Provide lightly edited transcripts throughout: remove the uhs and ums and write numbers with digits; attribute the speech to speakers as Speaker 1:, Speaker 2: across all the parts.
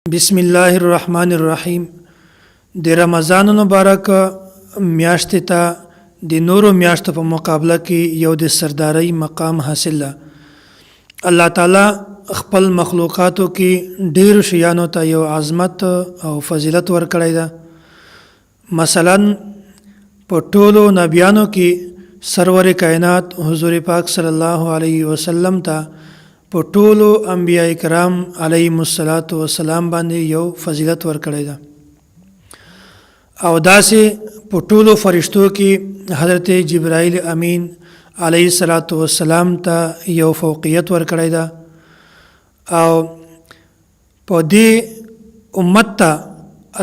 Speaker 1: بسم الله الرحمن الرحیم د رمضان مبارک میاشت ته د نورو میاشتو په مقابله کې یو د سردارۍ مقام حاصل ده. الله تعالی خپل مخلوقاتو کې ډېر شیانو ته یو عظمت او فضیلت ورکړی ده. مثلا په ټولو نبیانو کې سرور کائنات حضور پاک صلی الله علیه وسلم ته په ټولو انبیاء کرام علیهم الصلاۃ والسلام باندې یو فضیلت ورکړی ده او داسې په ټولو فرشتو کې حضرت جبرائیل امین علیه الصلاۃ والسلام ته یو فوقیت ورکړی ده او په دې امت ته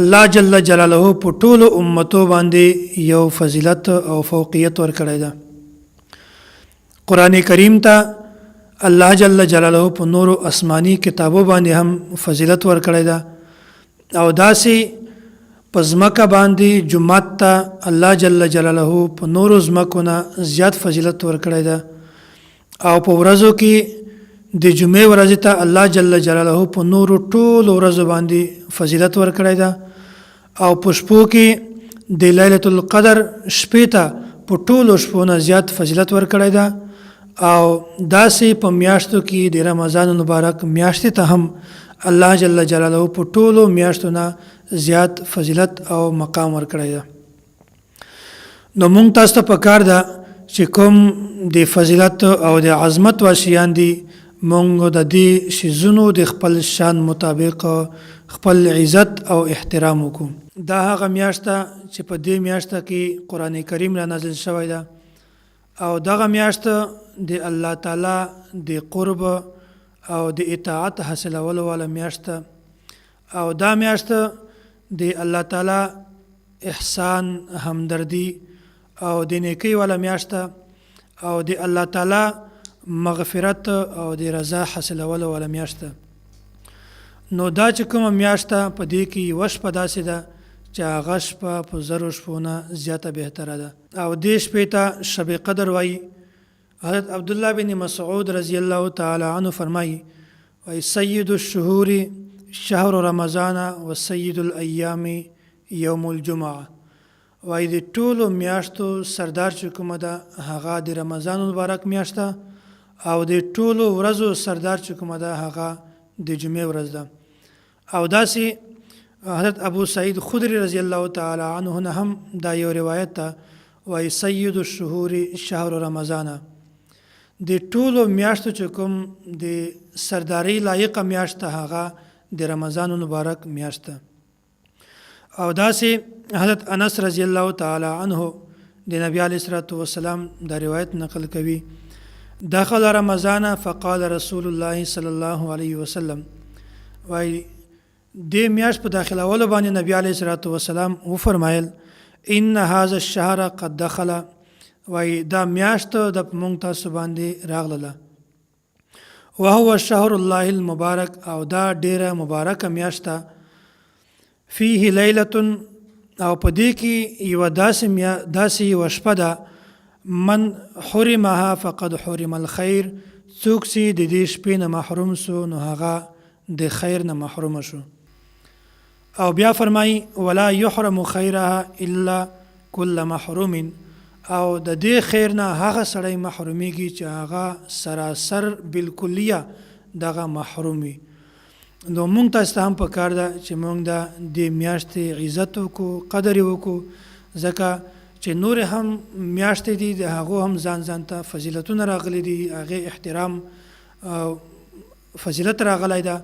Speaker 1: الله جل جلاله په ټولو امتو باندې یو فضیلت او فوقیت ورکړی ده. قرآن کریم ته الله جل جلاله په نورو آسمانی کتابو باندې هم فضیلت ورکړی ده او داسې په ځمکه باندې جمعات ته الله جل جلاله په نورو ځمکو نه زیات فضیلت ورکړی ده او په ورځو کې د جمعې ورځې ته الله جل جلاله په نورو ټولو ورځو باندې فضیلت ورکړی ده او په شپو کې د لیلة القدر شپې ته په ټولو شپو نه زیات فضیلت ورکړی ده او داسې په میاشتو کې د رمضان مبارک میاشتې ته هم الله جل جلاله په ټولو میاشتو نه زیات فضیلت او مقام ورکړی ده. نو مونږ تاسو ته پکار ده چې کوم د فضیلت او د عظمت واشیان دي مونږ د دې شیزونو د خپل شان مطابق خپل عزت او احترام وکړو. دا هغه میاشته چې په دې میاشته کې قرآن کریم را نازل شوی ده او دغه میاشته د الله تعالی د قرب او د اطاعت حاصلولو والا میاشته او دا میاشته د الله تعالی احسان همدردی او د نیکی والا میاشته او د الله تعالی مغفرت او د رضا حاصلولو والا میاشته. نو دا چې کومه میاشته په دې کې یوه شپه داسې ده چې هغه شپه په زرو شپو نه زیاته بهتره ده او دې شپې ته شب قدر وایي. حضرت عبدالله بن مسعود رضی الله تعالی عنه فرمایي وای سید الشهور شهر رمضان و سید الایام یوم الجمعه. وای د ټولو میاشتو سردار چې کومه ده هغه د رمضان مبارک میاشته او د ټولو ورځو سردار چې کومه ده هغه د جمعې ورځ ده. او داسې حضرت ابو سعید خدری رضی الله تعالی عنه نه هم دا یو روایت ده وای سید الشهور شهر رمضان. د ټولو میاشتو چې کوم د سرداری لایقه میاشت هغه د رمضان مبارک میاشت ده. او داسې حضرت انس رضی الله تعالی عنه د نبی علیه الصلاۃ والسلام دا روایت نقل کوي دخل رمضان فقال رسول الله صلی الله علیه وسلم. وای د میاشت په داخلولو باندې نبی علیه الصلاۃ والسلام وفرمایل ان هذا الشهر قد دخل. وای دا میاشت د مونږ تاسو باندې راغله وهو شهر الله المبارک او دا ډیره مبارکه میاشت فيه لیلة او په دې کې یو داسې یو شپه ده من حرمها فقد حرم الخير. څوک چې د دې شپې نه محروم سو نو هغه د خیر نه محروم شو. او بیا فرمایي ولا يحرم خيرها الا كل محروم. او د دې خیر نه هغه سړی محرومیږي چې هغه سراسر بالکلیه دغه محروم وي. نو مونږ تاسو ته هم پکار ده چې مونږ د میاشتې عزت وکړو قدر یې وکړو ځکه چې نور هم میاشتې دي د هغو هم ځان ته فضیلتونه راغلي دي هغې احترام فضیلت راغلی ده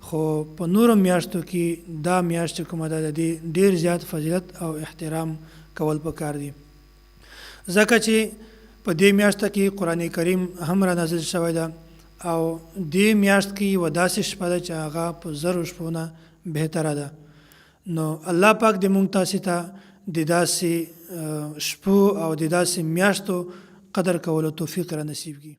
Speaker 1: خو په نورو میاشتو کې دا میاشت کومه ده د دې ډېر زیات فضیلت او احترام کول پکار دي ځکه چې په دې میاشت کې قرآن کریم هم را نازل شوی ده او دې میاشت کې یوه داسې شپه ده چې هغه په زرو شپو نه بهتره ده. نو الله پاک دې مونږ تاسې ته د داسې شپو او د داسې میاشتو قدر کولو توفیق را نصیب کړي.